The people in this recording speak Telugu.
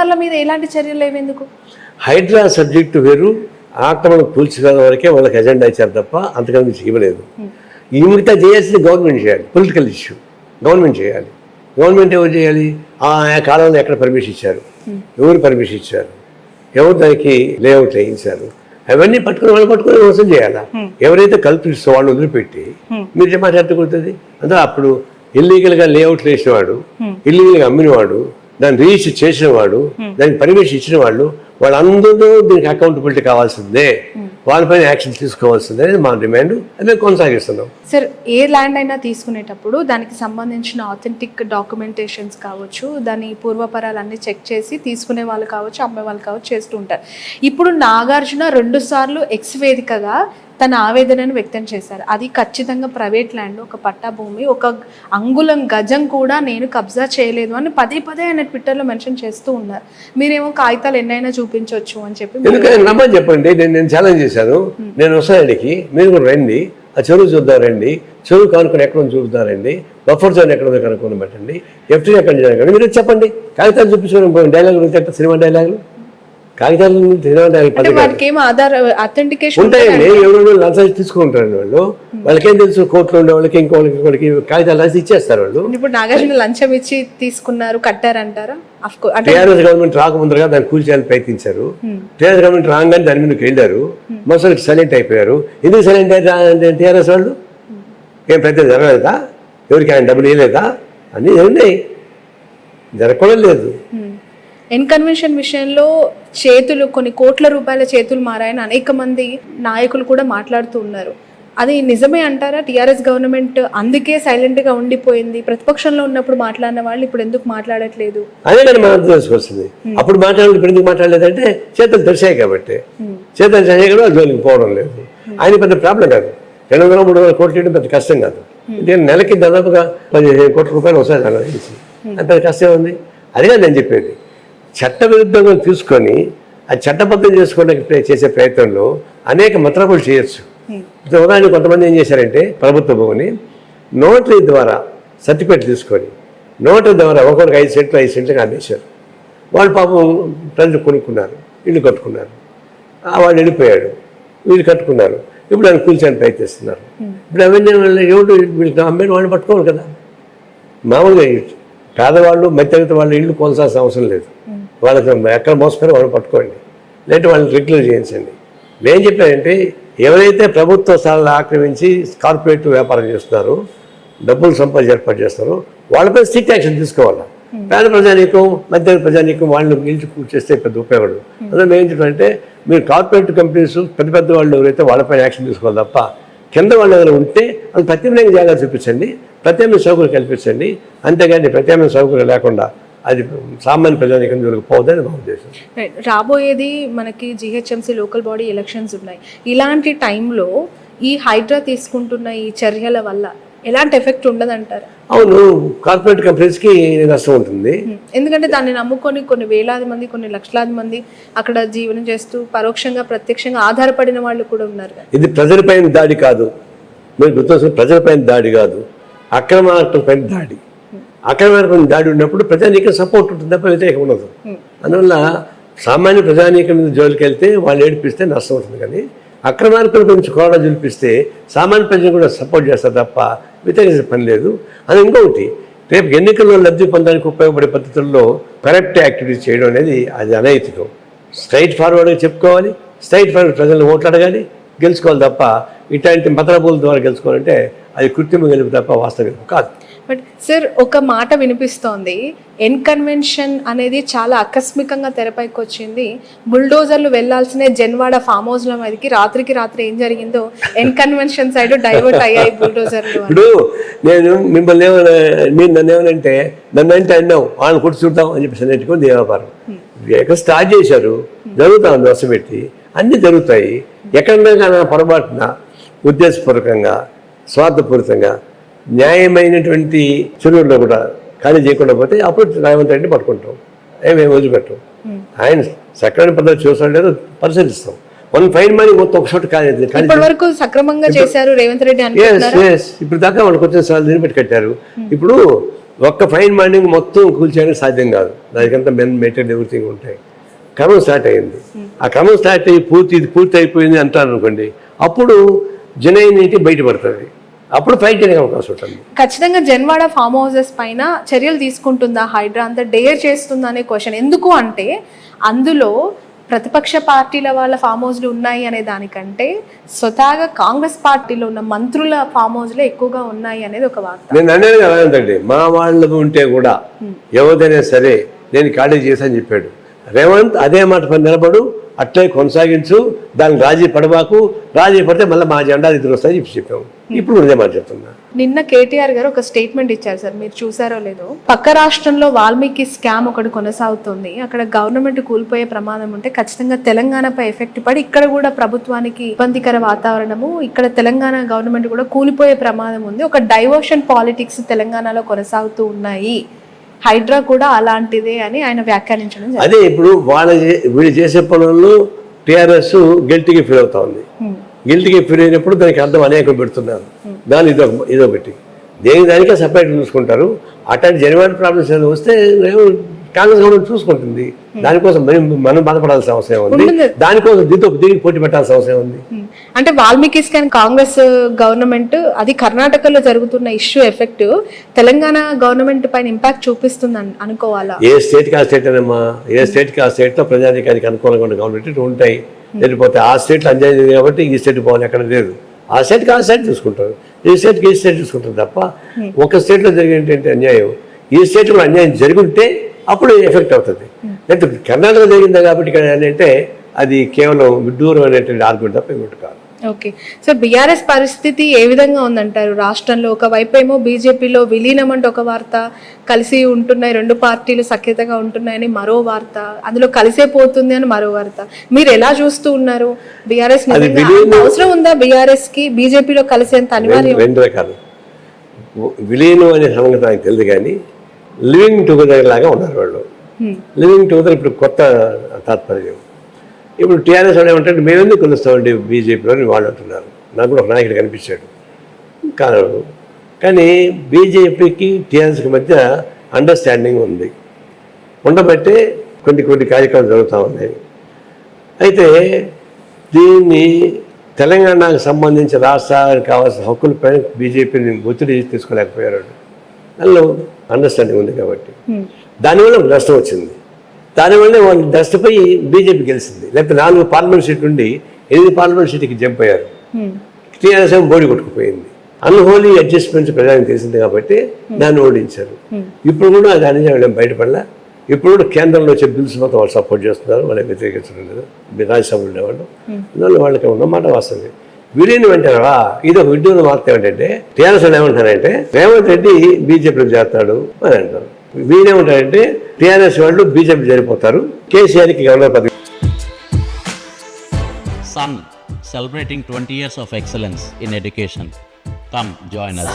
అధికారుల మీద ఎలాంటి చర్యలు లేవెందుకు? హైడ్రా సబ్జెక్టు వేరు, ఆక్రమణ కూల్చుకోవడం వరకే వాళ్ళకి ఎజెండా ఇచ్చారు తప్ప అంతకన్నా చేయలేదు. ఈ మిగతా చేయాల్సింది గవర్నమెంట్ చేయాలి. పొలిటికల్ ఇష్యూ గవర్నమెంట్ చేయాలి. గవర్నమెంట్ ఎవరు చేయాలి? ఆ కాలంలో ఎక్కడ పర్మిషన్ ఇచ్చారు, ఎవరు పర్మిషన్ ఇచ్చారు, ఎవరు దానికి లేఅవుట్ వేయించారు, అవన్నీ పట్టుకుని మోసం చేయాలా? ఎవరైతే కల్పిస్తూ వాళ్ళు వదిలిపెట్టి మీరు మాట్లాడుకుంటుంది అంటే అప్పుడు ఇల్లీగల్గా లేఅవుట్లు వేసినవాడు, ఇల్లీగల్గా అమ్మినవాడు, దాన్ని రిజిస్టర్ చేసిన వాడు, దానికి పర్మిషన్ ఇచ్చిన వాళ్ళు, వాళ్ళందరూ దీనికి అకౌంటబిలిటీ కావాల్సిందే, వాళ్ళపైన యాక్షన్ తీసుకోవాల్సిందే అనేది మా డిమాండ్. అదే కొనసాగిస్తున్నాం. సార్, ఏ ల్యాండ్ అయినా తీసుకునేటప్పుడు దానికి సంబంధించిన ఆథెంటిక్ డాక్యుమెంటేషన్స్ కావచ్చు, దాని పూర్వపరాలన్నీ చెక్ చేసి తీసుకునే వాళ్ళు కావచ్చు, అమ్మే వాళ్ళు కావచ్చు చేస్తూ ఉంటారు. ఇప్పుడు నాగార్జున 2 సార్లు ఎక్స్ వేదికగా తన ఆవేదనను వ్యక్తం చేశారు. అది ఖచ్చితంగా ప్రైవేట్ ల్యాండ్, ఒక పట్టా భూమి, ఒక అంగుళం గజం కూడా నేను కబ్జా చేయలేదు అని పదే ఆయన ట్విట్టర్లో మెన్షన్ చేస్తూ ఉన్నారు. మీరేమో కాగితాలు ఎన్నైనా చూపించవచ్చు అని చెప్పి చెప్పండి. నేను ఛాలెంజ్ చేశాను, నేను వస్తానికి మీరు కూడా రండి, ఆ చెరువు చూద్దారండి, చెరువు కానుకొని ఎక్కడ చూద్దారండి, బఫర్ జోన్ ఎక్కడ కనుక్కొని పెట్టండి, ఎఫ్టీ ఎక్కడ చేయాలి మీరు చెప్పండి. కాగితాలు చూపించుకోవడం డైలాగులు, సినిమా డైలాగులు, కాగితాలు ఉంటాయండి. ఎవరు లంచాలు తీసుకుంటారండి వాళ్ళు, వాళ్ళకేం తెలుసు, కోర్టులో ఉండే వాళ్ళకి ఇంకోళ్ళకి కాగితాలు రాసి ఇచ్చేస్తారు వాళ్ళు. ఇప్పుడు నాగార్జున లంచం ఇచ్చి తీసుకున్నారు, కట్టారంటారా? టీఆర్ఎస్ గవర్నమెంట్ రాకముందరగా దాన్ని కూల్చేయాలని ప్రయత్నించారు. టీఆర్ఎస్ గవర్నమెంట్ రాగానే దాని మీదకి వెళ్ళారు, మనుషులకి సైలెంట్ అయిపోయారు. ఎందుకు సైలెంట్ అయితే టీఆర్ఎస్ వాళ్ళు ఏం ప్రయత్నం జరగలేదా? ఎవరికి ఆయన డబ్బులు ఇవ్వలేదా? అన్నీ ఉన్నాయి, జరగడం లేదు. ఎన్కన్వెన్షన్ విషయంలో చేతులు కొన్ని కోట్ల రూపాయల చేతులు మారాయని అనేక మంది నాయకులు కూడా మాట్లాడుతూ ఉన్నారు. అది నిజమే అంటారా? టీఆర్ఎస్ గవర్నమెంట్ అందుకే సైలెంట్గా ఉండిపోయింది, ప్రతిపక్షంలో ఉన్నప్పుడు మాట్లాడిన వాళ్ళు ఇప్పుడు ఎందుకు మాట్లాడట్లేదు? అదే కానీ మనం తెలుసుకొస్తుంది. అప్పుడు మాట్లాడాలి, ఇప్పుడు ఎందుకు మాట్లాడలేదంటే చేతులు తెరిచాయి కాబట్టి. చేతులు తెరిచాయి కూడా జోలికి పోవడం లేదు. ఆయన పెద్ద ప్రాబ్లం కాదు. 200-300 కోట్లు చేయడం పెద్ద కష్టం కాదు. నెలకి దాదాపుగా 15 కోట్ల రూపాయలు వస్తాయి దాని నుంచి. అది పెద్ద కష్టం ఉంది. అదే నేను చెప్పేది, చట్ట విరుద్ధంగా తీసుకొని అది చట్టబద్ధం చేసుకోవడానికి చేసే ప్రయత్నంలో అనేక మతలబులు చేయొచ్చు. ఉదాహరణ కొంతమంది ఏం చేశారంటే ప్రభుత్వ భూమిని నోటరీ ద్వారా సర్టిఫికేట్ తీసుకొని నోటరీ ద్వారా ఒక్కొక్కరికి 5 సెంట్లుగా అమ్మేశారు. వాళ్ళు పాపం ప్రజలు కొనుక్కున్నారు, ఇల్లు కట్టుకున్నారు, వాళ్ళు వెళ్ళిపోయాడు, వీళ్ళు కట్టుకున్నారు. ఇప్పుడు ఆయన కూల్చొని ప్రయత్నిస్తున్నారు. ఇప్పుడు అవన్నీ ఎవరు వీళ్ళకి అమ్మేది వాళ్ళని పట్టుకోవాలి కదా. మామూలుగా పేదవాళ్ళు మధ్యతరగతి వాళ్ళు ఇల్లు కొనసాల్సిన అవసరం లేదు. వాళ్ళకి ఎక్కడ మోసపోయారో వాళ్ళు పట్టుకోండి, లేదంటే వాళ్ళని రెగ్యులర్ చేయించండి. నేను చెప్పానంటే ఎవరైతే ప్రభుత్వ స్థలాలు ఆక్రమించి కార్పొరేట్ వ్యాపారం చేస్తున్నారో, డబ్బులు సంపాదించి ఏర్పాటు చేస్తారో వాళ్ళపై స్ట్రిక్ట్ యాక్షన్ తీసుకోవాలి. పేద ప్రజానీకం, మధ్య ప్రజానీకం వాళ్ళని నిలిచి కూర్చేస్తే పెద్ద ఉపయోగపడదు. అందులో మేము ఏం చెప్పాలంటే మీరు కార్పొరేట్ కంపెనీస్ పెద్ద వాళ్ళు ఎవరైతే వాళ్ళపైన యాక్షన్ తీసుకోవాలి తప్ప కింద వాళ్ళు ఎవరైనా ఉంటే అది ప్రత్యామ్నాయ జాగ్రత్త చూపించండి, ప్రత్యామ్నాయ సౌకర్యం కల్పించండి. అంతేగాని ప్రత్యామ్నాయ సౌకర్యం లేకుండా అది సామాన్య ప్రజానీకం జోలికి పోదని మా ఉద్దేశం. రాబోయేది మనకి జిహెచ్ఎంసీ లోకల్ బాడీ ఎలక్షన్స్ ఉన్నాయి. ఇలాంటి టైంలో ఈ హైడ్రా తీసుకుంటున్న ఈ చర్యల వల్ల ఎలాంటి ఎఫెక్ట్ ఉండదంటారు? అవును, కార్పొరేట్ కంపెనీస్కి నష్టం ఉంటుంది. ఎందుకంటే దాన్ని నమ్ముకొని కొన్ని వేలాది మంది, కొన్ని లక్షలాది మంది అక్కడ జీవనం చేస్తూ పరోక్షంగా ప్రత్యక్షంగా ఆధారపడిన వాళ్ళు కూడా ఉన్నారు. ఇది ప్రజలపైన దాడి కాదు, మీరు గుర్తొస్తుంది, ప్రజలపైన దాడి కాదు, అక్రమార్కులపైన దాడి. అక్రమార్కుల దాడి ఉన్నప్పుడు ప్రజానీకం సపోర్ట్ ఉంటుంది తప్ప వ్యతిరేకం ఉండదు. అందువల్ల సామాన్య ప్రజానీకం మీద జోలికి వెళ్తే వాళ్ళు ఏడిపిస్తే నష్టం ఉంటుంది, కానీ అక్రమార్కుల గురించి కూడా చూపిస్తే సామాన్య ప్రజలు కూడా సపోర్ట్ చేస్తారు తప్ప వ్యతిరేకించే పని లేదు. అది ఇంకొకటి, రేపు ఎన్నికల్లో లబ్ధి పొందడానికి ఉపయోగపడే పద్ధతుల్లో కరెక్ట్ యాక్టివిటీస్ చేయడం అనేది అది అనైతికం. స్ట్రైట్ ఫార్వర్డ్గా చెప్పుకోవాలి, స్ట్రైట్ ఫార్వర్డ్ ప్రజలను ఓట్లాడగాలి, గెలుచుకోవాలి తప్ప ఇట్లాంటి మతలబుల ద్వారా గెలుచుకోవాలంటే అది కృత్రిమ గెలుపు తప్ప వాస్తవ గెలుపు కాదు. బట్ సార్, ఒక మాట వినిపిస్తోంది, ఎన్కన్వెన్షన్ అనేది చాలా ఆకస్మికంగా తెరపైకి వచ్చింది. బుల్డోజర్లు వెళ్లాల్సిన జన్వాడ ఫామ్ హౌస్ల మీదకి రాత్రికి రాత్రి ఏం జరిగిందో ఎన్కన్వెన్షన్ సైడ్ డైవర్ట్ అయ్యాయి బుల్డోజర్లు. ఇప్పుడు నేను మిమ్మల్ని మీరు నన్ను ఏమనంటే నన్ను అంటే అన్నావు వాళ్ళని కూడా చూద్దాం అని చెప్పేసి నెట్టుకుని వ్యాపారం ఎక్కడ స్టార్ట్ చేశారు, జరుగుతా ఉంది వరుస పెట్టి, అన్నీ జరుగుతాయి. ఎక్కడన్నా పొరపాటున ఉద్దేశపూర్వకంగా స్వార్థపూరితంగా న్యాయమైనటువంటి చెరువుల్లో కూడా ఖాళీ చేయకుండా పోతే అప్పుడు రేవంత్ రెడ్డి పట్టుకుంటాం, ఏమేమి వదిలిపెట్టాం. ఆయన సక్రమైన పద్ధతి చూసాడు లేదో పరిశీలిస్తాం. వన్ ఫైన్ మనీ మొత్తం ఒక చోట వరకు సక్రమంగా చేశారు రేవంత్ రెడ్డి. ఇప్పుడు దాకా వాళ్ళకి వచ్చిన సార్లు దీన్ని పెట్టి కట్టారు. ఇప్పుడు ఒక్క ఫైన్ మైనింగ్ మొత్తం కూల్చేయడానికి సాధ్యం కాదు. దానికంతా మెటీరియల్ ఎవ్రీథింగ్ ఉంటాయి. క్రమం స్టార్ట్ అయింది. ఆ క్రమం స్టార్ట్ అయ్యి పూర్తి అయిపోయింది అంటారు అనుకోండి, అప్పుడు జనైనిటీ బయటపడుతుంది. అప్పుడు ఫైట్ చేయడానికి అవకాశం ఉంటుంది. ఖచ్చితంగా జన్వాడ ఫామ్ హౌసెస్ పైన చర్యలు తీసుకుంటుందా హైడ్రా, అంతా డేర్ చేస్తుందా అనే క్వశ్చన్. ఎందుకు అంటే అందులో ప్రతిపక్ష పార్టీల వాళ్ళ ఫామ్ హౌస్లు ఉన్నాయి అనే దానికంటే స్వతహాగా కాంగ్రెస్ పార్టీలో ఉన్న మంత్రుల ఫామ్ హౌస్లే ఎక్కువగా ఉన్నాయి అనేది ఒక వార్త. నేను అనేది అలాంటి మా వాళ్ళు ఉంటే కూడా ఎవరిదైనా సరే నేను ఖాళీ చేశాను చెప్పాడు రేవంత్. అదే మాట పని నిలబడు, అట్లే కొనసాగించు, దానికి రాజీ పడబాకు. రాజీ పడితే మళ్ళీ మా జెండా ఇద్దరు వస్తాయని చెప్పాము. ఇప్పుడు ఇదే మాట చెప్తున్నా. నిన్న కేటీఆర్ గారు ఒక స్టేట్మెంట్ ఇచ్చారు సార్, మీరు చూసారో లేదో. పక్క రాష్ట్రంలో వాల్మీకి స్కామ్ ఒకటి కొనసాగుతుంది, అక్కడ గవర్నమెంట్ కూలిపోయే ప్రమాదం ఉంటే ఖచ్చితంగా తెలంగాణపై ఎఫెక్ట్ పడి ఇక్కడ కూడా ప్రభుత్వానికి ఇబ్బందికర వాతావరణము, ఇక్కడ తెలంగాణ గవర్నమెంట్ కూడా కూలిపోయే ప్రమాదం ఉంది. ఒక డైవర్షన్ పాలిటిక్స్ తెలంగాణలో కొనసాగుతూ ఉన్నాయి, హైడ్రా కూడా అలాంటిదే అని ఆయన వ్యాఖ్యానించడం. అదే ఇప్పుడు వీళ్ళు చేసే పనుల్లో టీఆర్ఎస్ గిల్టీకి ఫీల్ అవుతా ఉంది. గిల్టీకి ఫీల్ అయినప్పుడు దానికి అర్థం అనేకం పెడుతున్నారు. దాని ఇదొకటి దానికే సపరేట్ చూసుకుంటారు. అట్లాంటి జనవరి ప్రాబ్లమ్స్ ఏమైనా వస్తే కాంగ్రెస్ గవర్నమెంట్ చూసుకుంటుంది. దానికోసం మనం బాధపడాల్సిన అవసరం ఉంది. దానికోసం దీనికి పోటీ పెట్టాల్సిన అవసరం ఉంది. అంటే వాల్మీకి స్కామ్ కాంగ్రెస్ గవర్నమెంట్, అది కర్ణాటకలో జరుగుతున్న ఇష్యూ ఎఫెక్ట్ తెలంగాణ గవర్నమెంట్ పైన ఇంపాక్ట్ చూపిస్తుంది అనుకోవాలా? ఏ స్టేట్కి ఆ స్టేట్ అనమ్మా, ఏ స్టేట్కి ఆ స్టేట్లో ప్రజాధికారికి అనుకూలంగా ఉన్న గవర్నమెంట్ ఉంటాయి. లేకపోతే ఆ స్టేట్లో అన్యాయం లేదు కాబట్టి ఈ స్టేట్ పోవాలి ఎక్కడ లేదు. ఆ స్టేట్కి ఆ స్టేట్ చూసుకుంటారు, ఈ స్టేట్కి ఈ స్టేట్ చూసుకుంటారు తప్ప ఒక స్టేట్లో జరిగేటువంటి అన్యాయం ఈ స్టేట్లో అన్యాయం జరుగుంటే అప్పుడు ఎఫెక్ట్ అవుతుంది. లేకపోతే కర్ణాటక జరిగిందా కాబట్టి ఇక్కడ ఏంటంటే అది కేవలం విడ్డూరం అనేటువంటి ఆర్గ్యుమెంట్ తప్ప ఇంకోటి కాదు. ఓకే సార్, బీఆర్ఎస్ పరిస్థితి ఏ విధంగా ఉందంటారు రాష్ట్రంలో? ఒకవైపు ఏమో బీజేపీలో విలీనం అంటే ఒక వార్త, కలిసి ఉంటున్నాయి రెండు పార్టీలు సఖ్యతగా ఉంటున్నాయని మరో వార్త, అందులో కలిసే పోతుంది అని మరో వార్త. మీరు ఎలా చూస్తూ ఉన్నారు? బీఆర్ఎస్ అవసరం ఉందా బీఆర్ఎస్ కి బీజేపీలో కలిసేంత అనివార్యం? రెండు రకాలు. విలీనం అనే సంగతి నాకు తెలియదు కానీ లివింగ్ టుగెదర్ లాగా ఉన్నారు వాళ్ళు. లివింగ్ టుగెదర్ ఇప్పుడు కొత్త తాత్పర్యం. ఇప్పుడు టీఆర్ఎస్ వాడు ఏమంటే మేము ఎందుకు కొలుస్తామండి బీజేపీలో అని వాళ్ళు అంటున్నారు. నాకు కూడా ఒక నాయకుడు కనిపించాడు కాదు. కానీ బీజేపీకి టీఆర్ఎస్కి మధ్య అండర్స్టాండింగ్ ఉంది, ఉండబట్టే కొన్ని కార్యక్రమాలు జరుగుతూ ఉన్నాయి. అయితే దీన్ని తెలంగాణకు సంబంధించి రాష్ట్రానికి కావాల్సిన హక్కులపైన బీజేపీని ఒత్తిడి తీసుకోలేకపోయారు. దానిలో అండర్స్టాండింగ్ ఉంది కాబట్టి దానివల్ల నష్టం వచ్చింది. దానివల్ల వాళ్ళు నష్టపోయి బీజేపీ గెలిచింది. లేకపోతే 4 పార్లమెంట్ సీట్లు ఉండి 8 పార్లమెంట్ సీట్కి జంప్ అయ్యారు. టీఆర్ఎస్ బోడి కొట్టుకుపోయింది. అన్హోలీ అడ్జస్ట్మెంట్స్ ప్రజానికి తెలిసింది కాబట్టి దాన్ని ఓడించారు. ఇప్పుడు కూడా దాని బయటపడలే. ఇప్పుడు కూడా కేంద్రంలో వచ్చే బిల్స్ మొత్తం వాళ్ళు సపోర్ట్ చేస్తున్నారు, వాళ్ళకి వ్యతిరేకించడం లేదు. రాజ్యసభలో ఉండేవాళ్ళు అందువల్ల వాళ్ళకి ఉన్నమాట వాస్తవం. విలీనం అంటారా, ఇది ఒక విడ్డూర వార్త. ఏమిటంటే టీఆర్ఎస్ వాళ్ళు ఏమంటారంటే రేవంత్ రెడ్డి బీజేపీలో చేస్తాడు అని అంటారు. వీళ్ళేమంటారంటే టీఆర్ఎస్ వాళ్ళు బీజేపీ జరిగిపోతారు, కేసీఆర్కి గవర్నర్ పదవి. Sun celebrating 20 years of excellence in education. Come join us.